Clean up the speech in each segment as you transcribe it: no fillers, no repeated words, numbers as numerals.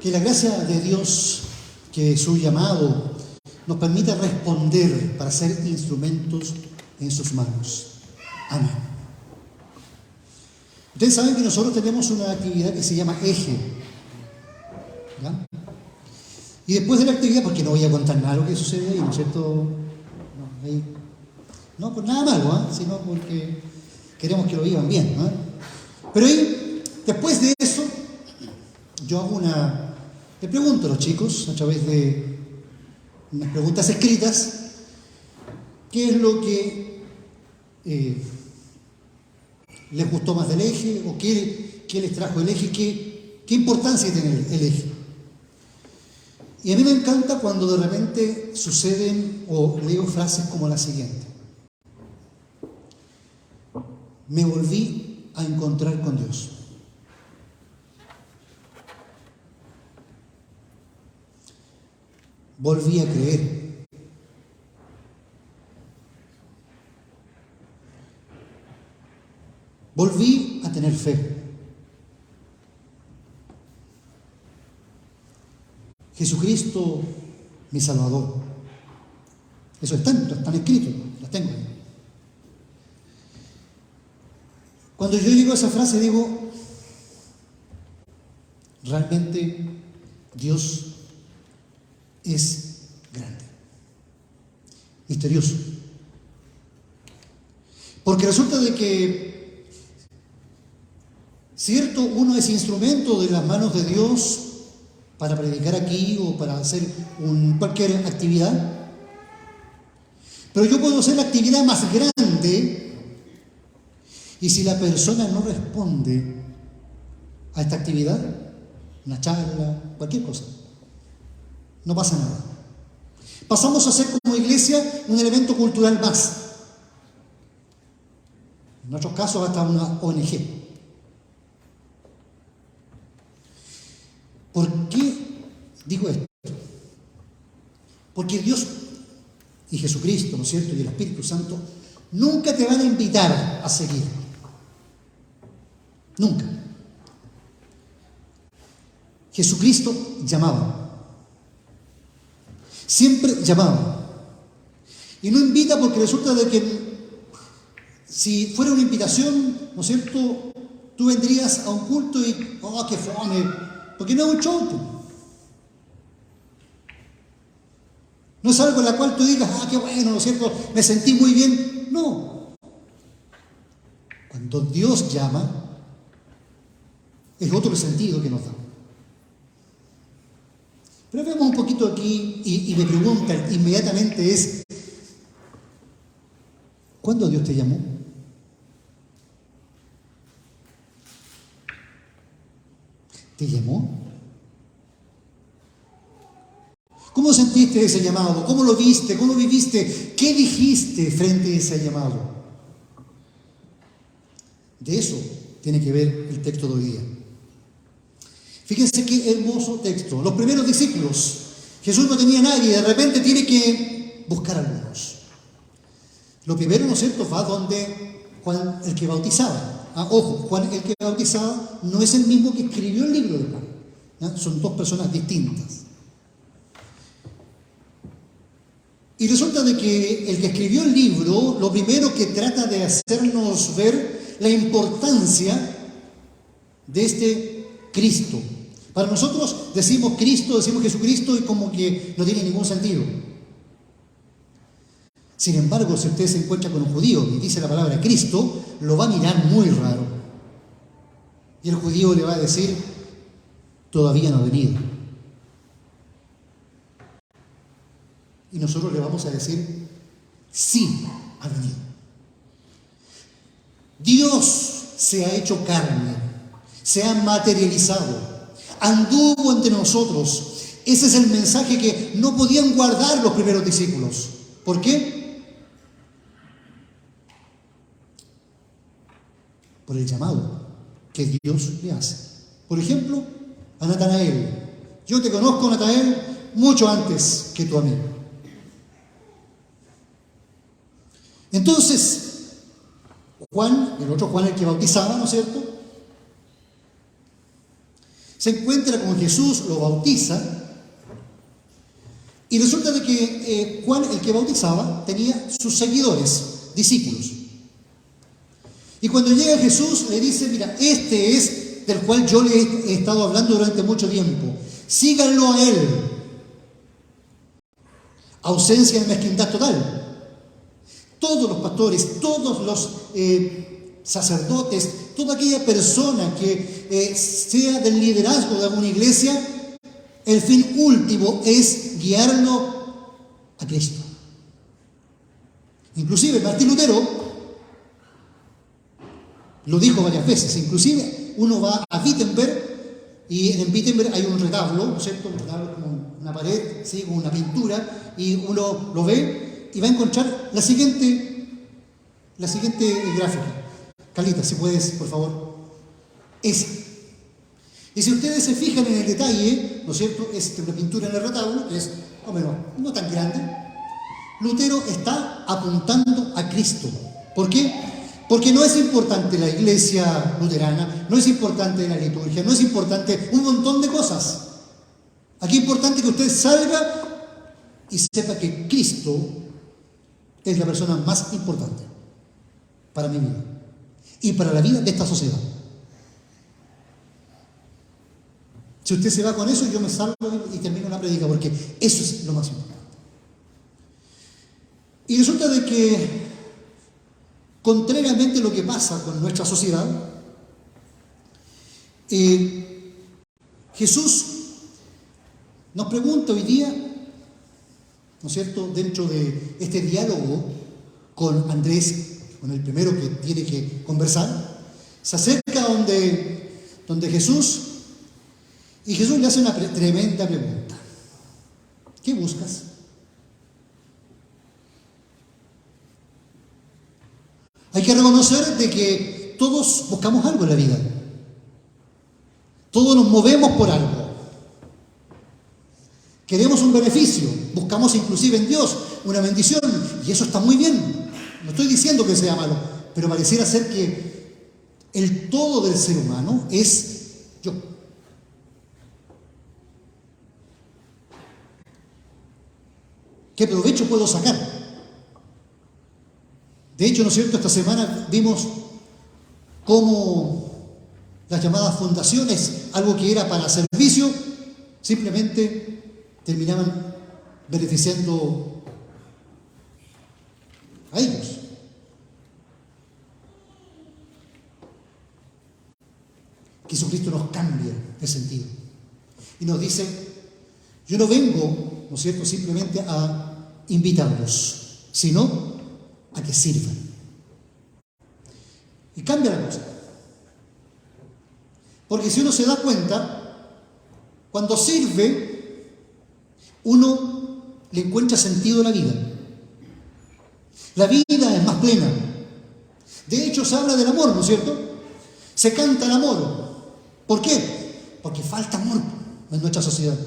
Que la gracia de Dios, que su llamado nos permita responder para ser instrumentos en sus manos. Amén. Ustedes saben que nosotros tenemos una actividad que se llama Eje, ¿ya? Y después de la actividad, porque no voy a contar nada de lo que sucede ahí, ¿no es cierto? No por nada malo, sino porque queremos que lo vivan bien, ¿no? Pero ahí, después de eso, yo le pregunto a los chicos, a través de unas preguntas escritas, qué es lo que les gustó más del eje, o qué les trajo el eje, qué importancia tiene el eje. Y a mí me encanta cuando de repente suceden o leo frases como la siguiente: me volví a encontrar con Dios. Volví a creer. Volví a tener fe. Jesucristo, mi Salvador. Eso están escritos, las tengo. Cuando yo digo esa frase, digo, realmente Dios es grande, misterioso. Porque resulta de que, cierto, uno es instrumento de las manos de Dios para predicar aquí o para hacer cualquier actividad, pero yo puedo hacer la actividad más grande y si la persona no responde a esta actividad, una charla, cualquier cosa, no pasa nada. Pasamos a ser como iglesia un elemento cultural más. En otros casos hasta una ONG. ¿Por qué digo esto? Porque Dios y Jesucristo, ¿no es cierto?, y el Espíritu Santo nunca te van a invitar a seguir. Nunca. Jesucristo llamaba. Siempre llamaba. Y no invita porque resulta de que si fuera una invitación, ¿no es cierto?, tú vendrías a un culto y, ¡oh, qué fome! Porque no es un show. No es algo en la cual tú digas, ¡ah, qué bueno!, ¿no es cierto?, me sentí muy bien. No. Cuando Dios llama, es otro sentido que nos da. Pero veamos un poquito aquí y me preguntan inmediatamente es, ¿cuándo Dios te llamó? ¿Te llamó? ¿Cómo sentiste ese llamado? ¿Cómo lo viste? ¿Cómo lo viviste? ¿Qué dijiste frente a ese llamado? De eso tiene que ver el texto de hoy día. Fíjense qué hermoso texto. Los primeros discípulos, Jesús no tenía a nadie, de repente tiene que buscar a algunos. Lo primero, ¿no es cierto?, va donde Juan el que bautizaba. Ojo, Juan el que bautizaba no es el mismo que escribió el libro de Juan. Son dos personas distintas. Y resulta de que el que escribió el libro, lo primero que trata de hacernos ver la importancia de este Cristo. Para nosotros decimos Cristo, decimos Jesucristo y como que no tiene ningún sentido. Sin embargo, si usted se encuentra con un judío y dice la palabra Cristo, lo va a mirar muy raro. Y el judío le va a decir, todavía no ha venido. Y nosotros le vamos a decir, sí, ha venido. Dios se ha hecho carne, se ha materializado, anduvo entre nosotros. Ese es el mensaje que no podían guardar los primeros discípulos. ¿Por qué? Por el llamado que Dios le hace. Por ejemplo, a Natanael. Yo te conozco, Natanael, mucho antes que tú a mí. Entonces, Juan, el otro Juan el que bautizaba, ¿no es cierto?, se encuentra con Jesús, lo bautiza, y resulta de que Juan, el que bautizaba, tenía sus seguidores, discípulos. Y cuando llega Jesús, le dice, mira, este es del cual yo le he estado hablando durante mucho tiempo. Síganlo a él. Ausencia de mezquindad total. Todos los pastores, todos los sacerdotes, toda aquella persona que sea del liderazgo de alguna iglesia, el fin último es guiarlo a Cristo. Inclusive Martín Lutero lo dijo varias veces. Inclusive uno va a Wittenberg y en Wittenberg hay un retablo, ¿no es cierto? Un retablo como una pared, ¿sí? Como una pintura, y uno lo ve y va a encontrar la siguiente gráfica. Carlita, si puedes, por favor. Esa. Y si ustedes se fijan en el detalle, ¿no es cierto? Es una pintura en el retablo, que es, más o menos, no tan grande. Lutero está apuntando a Cristo. ¿Por qué? Porque no es importante la iglesia luterana, no es importante la liturgia, no es importante un montón de cosas. Aquí es importante que usted salga y sepa que Cristo es la persona más importante para mi vida y para la vida de esta sociedad. Si usted se va con eso, yo me salgo y termino la prédica, porque eso es lo más importante. Y resulta de que, contrariamente a lo que pasa con nuestra sociedad, Jesús nos pregunta hoy día, ¿no es cierto?, dentro de este diálogo con Andrés, con el primero que tiene que conversar, se acerca donde Jesús, y Jesús le hace una tremenda pregunta. ¿Qué buscas? Hay que reconocer de que todos buscamos algo en la vida. Todos nos movemos por algo. Queremos un beneficio, buscamos inclusive en Dios una bendición, y eso está muy bien. No estoy diciendo que sea malo, pero pareciera ser que el todo del ser humano es yo. ¿Qué provecho puedo sacar? De hecho, ¿no es cierto?, esta semana vimos cómo las llamadas fundaciones, algo que era para servicio, simplemente terminaban beneficiando a ellos. Jesucristo nos cambia de sentido y nos dice, yo no vengo, ¿no es cierto?, simplemente a invitarlos, sino a que sirvan. Y cambia la cosa. Porque si uno se da cuenta, cuando sirve, uno le encuentra sentido a la vida. La vida es más plena. De hecho, se habla del amor, ¿no es cierto? Se canta el amor. ¿Por qué? Porque falta amor en nuestra sociedad.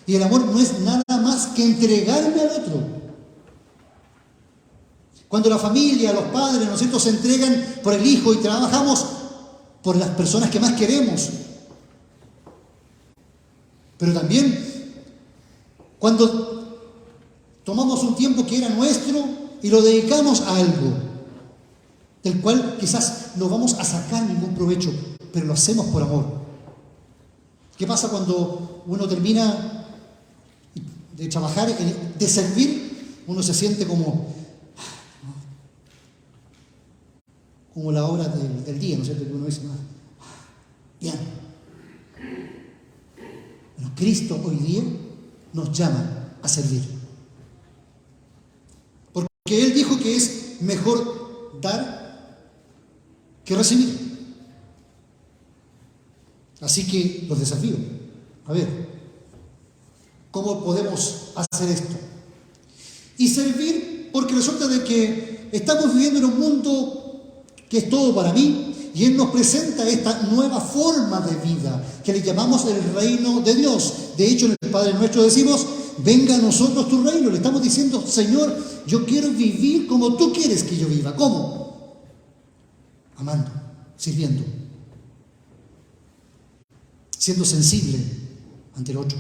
Y el amor no es nada más que entregarme al otro. Cuando la familia, los padres, ¿no es cierto?, se entregan por el hijo y trabajamos por las personas que más queremos. Pero también cuando tomamos un tiempo que era nuestro y lo dedicamos a algo del cual quizás no vamos a sacar ningún provecho, pero lo hacemos por amor. ¿Qué pasa cuando uno termina de trabajar, de servir? Uno se siente como la hora del día, ¿no es cierto? Que uno dice, bien. Bueno, Cristo hoy día nos llama a servir. Porque Él dijo que es mejor dar que recibir. Así que los desafío. A ver, ¿cómo podemos hacer esto? Y servir, porque resulta de que estamos viviendo en un mundo que es todo para mí, y Él nos presenta esta nueva forma de vida que le llamamos el reino de Dios. De hecho, en el Padre Nuestro decimos, venga a nosotros tu reino. Le estamos diciendo, Señor, yo quiero vivir como tú quieres que yo viva. ¿Cómo? Amando, sirviendo. siendo sensible ante el otro.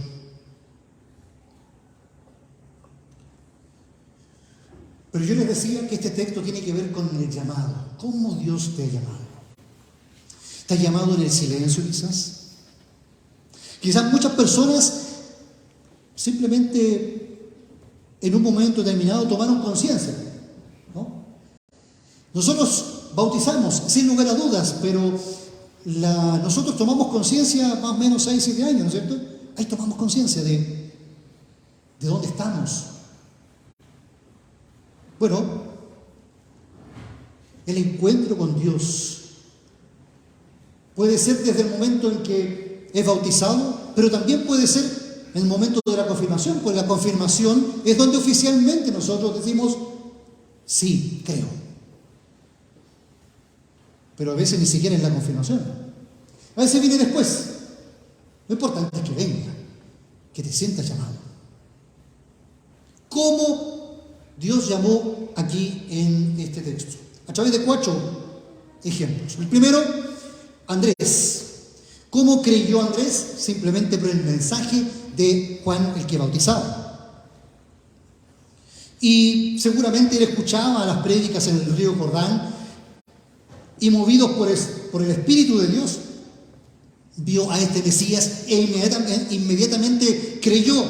Pero yo les decía que este texto tiene que ver con el llamado. ¿Cómo Dios te ha llamado? ¿Te ha llamado en el silencio quizás? Quizás muchas personas simplemente en un momento determinado tomaron conciencia, ¿no? Nosotros bautizamos sin lugar a dudas, pero nosotros tomamos conciencia más o menos 6, 7 años, ¿no es cierto? Ahí tomamos conciencia de dónde estamos. Bueno, el encuentro con Dios puede ser desde el momento en que es bautizado, pero también puede ser en el momento de la confirmación, porque la confirmación es donde oficialmente nosotros decimos, sí, creo. Pero a veces ni siquiera es la confirmación. A veces viene después. Lo importante es que venga, que te sientas llamado. ¿Cómo Dios llamó aquí en este texto? A través de 4 ejemplos. El primero, Andrés. ¿Cómo creyó Andrés? Simplemente por el mensaje de Juan el que bautizaba. Y seguramente él escuchaba las prédicas en el río Jordán y movido por el Espíritu de Dios, vio a este Mesías e inmediatamente creyó.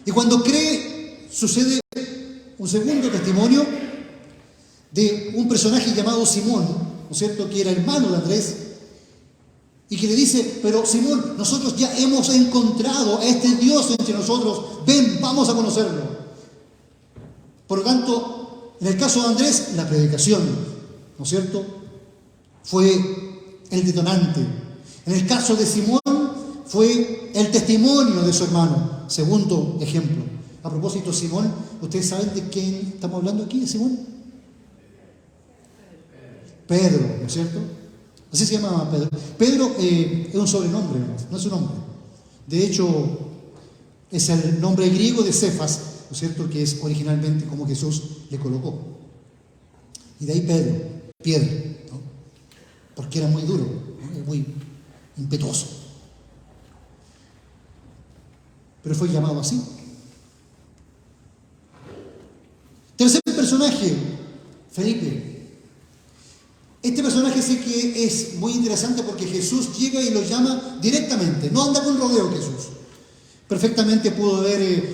Y cuando cree, sucede un segundo testimonio de un personaje llamado Simón, ¿no es cierto?, que era hermano de Andrés, y que le dice, pero Simón, nosotros ya hemos encontrado a este Dios entre nosotros, ven, vamos a conocerlo. Por lo tanto, en el caso de Andrés, la predicación, ¿no es cierto?, fue el detonante. En el caso de Simón, fue el testimonio de su hermano. Segundo ejemplo. A propósito, Simón, ¿ustedes saben de quién estamos hablando aquí, de Simón? Pedro, ¿no es cierto? Así se llama Pedro. Pedro es un sobrenombre, no es un nombre. De hecho, es el nombre griego de Cefas, ¿no es cierto?, que es originalmente como Jesús le colocó. Y de ahí Pedro, piedra, ¿no?, porque era muy duro, ¿no?, muy impetuoso. Pero fue llamado así. Tercer personaje, Felipe. Este personaje sí que es muy interesante porque Jesús llega y lo llama directamente, no anda con rodeo Jesús. Perfectamente pudo haber,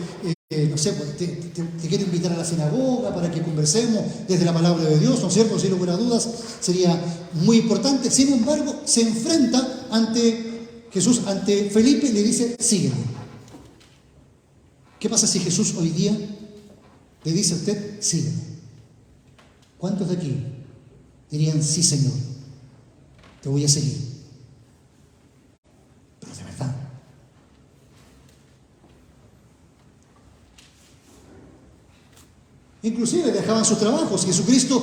no sé, pues, te quiero invitar a la sinagoga para que conversemos desde la palabra de Dios, ¿no es cierto? Sin lugar a dudas, sería muy importante. Sin embargo, se enfrenta ante Jesús, ante Felipe, y le dice, sígueme. ¿Qué pasa si Jesús hoy día le dice a usted, sígueme? ¿Cuántos de aquí dirían, sí, Señor, te voy a seguir? Pero de verdad. Inclusive dejaban sus trabajos. Jesucristo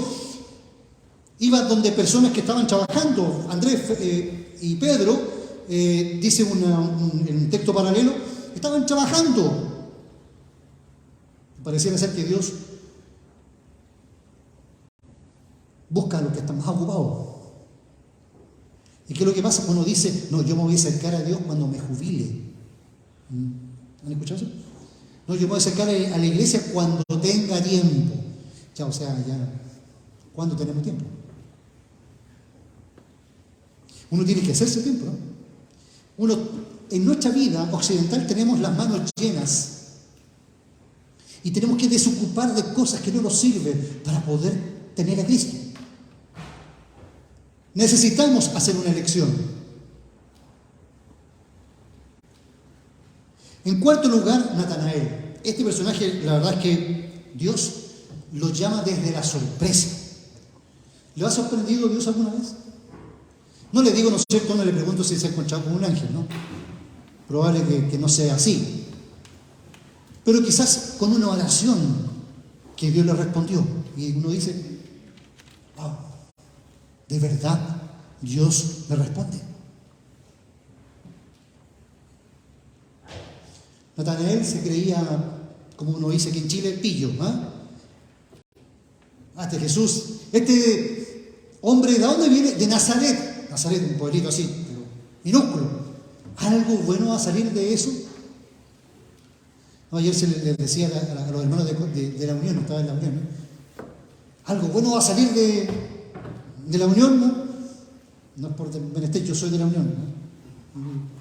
iba donde personas que estaban trabajando. Andrés y Pedro, dice en un texto paralelo, estaban trabajando. Pareciera ser que Dios busca a los que están más ocupados. ¿Y qué es lo que pasa? Uno dice, no, yo me voy a acercar a Dios cuando me jubile. ¿Han escuchado eso? No, yo me voy a acercar a la iglesia cuando tenga tiempo. Ya, o sea, ya, ¿cuándo tenemos tiempo? Uno tiene que hacerse tiempo, ¿no? Uno, en nuestra vida occidental tenemos las manos llenas y tenemos que desocupar de cosas que no nos sirven para poder tener a Cristo. Necesitamos hacer una elección. En cuarto lugar, Natanael. Este personaje, la verdad es que Dios lo llama desde la sorpresa. ¿Le ha sorprendido Dios alguna vez? No le digo, ¿no es cierto?, no le pregunto si se ha encontrado con un ángel, ¿no? Probable que no sea así. Pero quizás con una oración que Dios le respondió. Y uno dice, wow, ¿de verdad Dios me responde? Natanael se creía, como uno dice aquí en Chile, pillo, ¿ah? Este Jesús, este hombre, ¿de dónde viene? De Nazaret. Nazaret, un pueblito así, pero minúsculo. ¿Algo bueno va a salir de eso? No, ayer se les decía a los hermanos de la Unión, no estaba en la Unión, ¿no? ¿Algo bueno va a salir de la Unión? No, no es por menester, yo soy de la Unión, ¿no?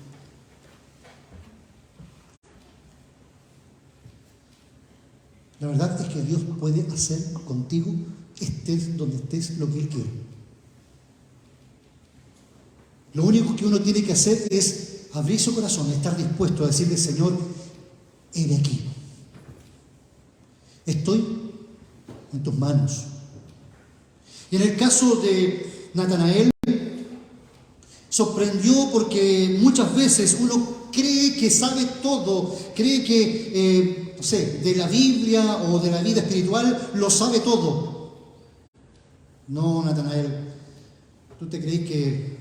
La verdad es que Dios puede hacer contigo, estés donde estés, lo que Él quiere. Lo único que uno tiene que hacer es abrir su corazón, estar dispuesto a decirle: Señor, he de aquí. Estoy en tus manos. Y en el caso de Natanael, sorprendió porque muchas veces uno cree que sabe todo, cree que, no sé, de la Biblia o de la vida espiritual lo sabe todo. No, Natanael, ¿tú te crees que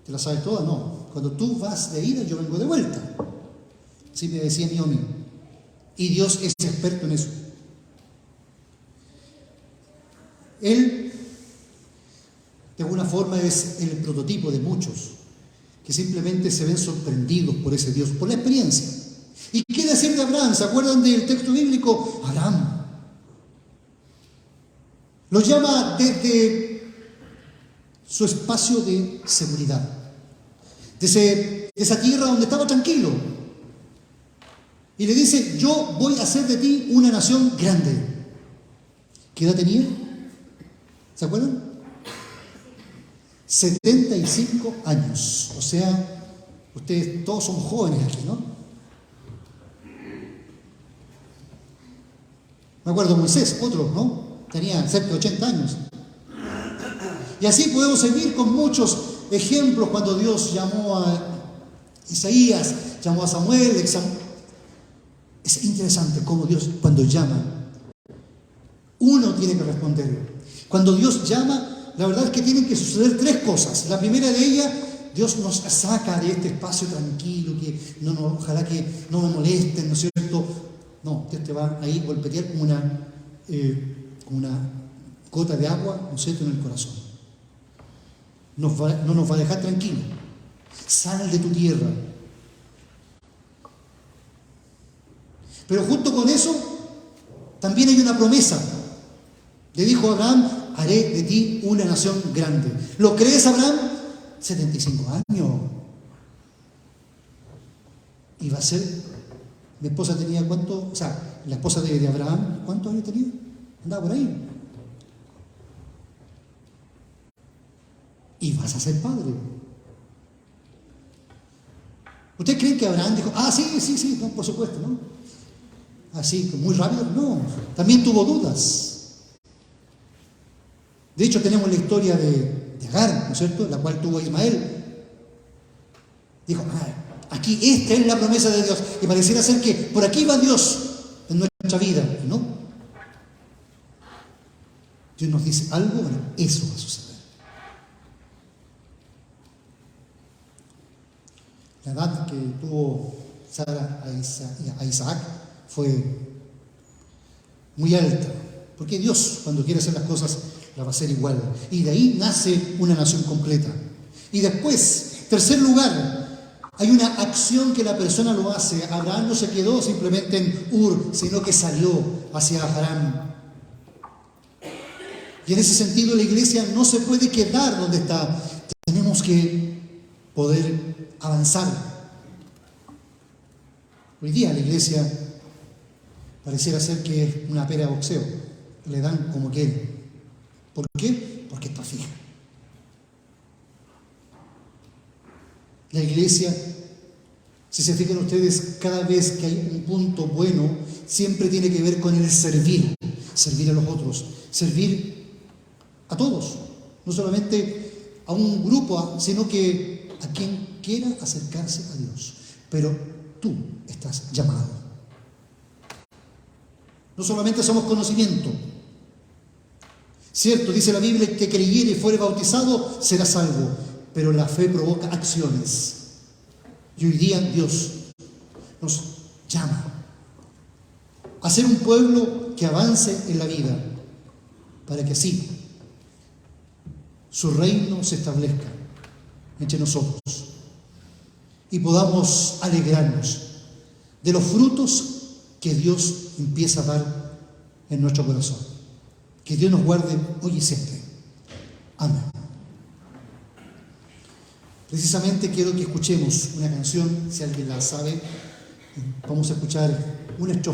te la sabes toda? No. Cuando tú vas de ida, yo vengo de vuelta. Así me decía mi amigo. Y Dios es experto en eso. Él, de alguna forma, es el prototipo de muchos que simplemente se ven sorprendidos por ese Dios, por la experiencia. ¿Y qué decir de Abraham? ¿Se acuerdan del texto bíblico? Abraham lo llama desde su espacio de seguridad, desde esa tierra donde estaba tranquilo, y le dice: yo voy a hacer de ti una nación grande. ¿Qué edad tenía? ¿Se acuerdan? 75 años. O sea, ustedes todos son jóvenes aquí, ¿no? Me acuerdo de Moisés, otro, ¿no? Tenía cerca de 80 años. Y así podemos seguir con muchos ejemplos cuando Dios llamó a Isaías, llamó a Samuel. Es interesante cómo Dios, cuando llama, uno tiene que responder. Cuando Dios llama, la verdad es que tienen que suceder tres cosas. La primera de ellas, Dios nos saca de este espacio tranquilo, que ojalá que no me molesten, ¿no es cierto? No, Dios te va ahí a golpetear como una gota de agua, ¿no es cierto?, en el corazón. No nos va a dejar tranquilos. Sal de tu tierra. Pero junto con eso, también hay una promesa. Le dijo a Abraham: haré de ti una nación grande. ¿Lo crees, Abraham? 75 años. Y va a ser, mi esposa tenía ¿cuánto? O sea, la esposa de Abraham, ¿cuántos años tenía? Andaba por ahí. Y vas a ser padre. ¿Ustedes creen que Abraham dijo: sí, no, por supuesto, ¿no? Así, muy rápido? No, también tuvo dudas. De hecho, tenemos la historia de Agar, ¿no es cierto?, la cual tuvo Ismael. Dijo: aquí esta es la promesa de Dios. Y pareciera ser que por aquí va Dios en nuestra vida, ¿no? Dios nos dice algo, bueno, eso va a suceder. La edad que tuvo Sara a Isaac fue muy alta, porque Dios, cuando quiere hacer las cosas, la va a hacer igual. Y de ahí nace una nación completa. Y después, tercer lugar, hay una acción que la persona lo hace. Abraham no se quedó simplemente en Ur, sino que salió hacia Harán. Y en ese sentido, la iglesia no se puede quedar donde está. Tenemos que poder avanzar. Hoy día la iglesia pareciera ser que es una pera de boxeo. Le dan como quieren. ¿Por qué? Porque está fija. La iglesia, si se fijan ustedes, cada vez que hay un punto bueno, siempre tiene que ver con el servir. Servir a los otros. Servir a todos. No solamente a un grupo, sino que a quien quiera acercarse a Dios. Pero tú estás llamado. No solamente somos conocimiento. Cierto, dice la Biblia, que creyere y fuere bautizado será salvo, pero la fe provoca acciones. Y hoy día Dios nos llama a ser un pueblo que avance en la vida, para que así su reino se establezca entre nosotros y podamos alegrarnos de los frutos que Dios empieza a dar en nuestro corazón. Que Dios nos guarde hoy y siempre. Amén. Precisamente quiero que escuchemos una canción, si alguien la sabe. Vamos a escuchar una estrofa.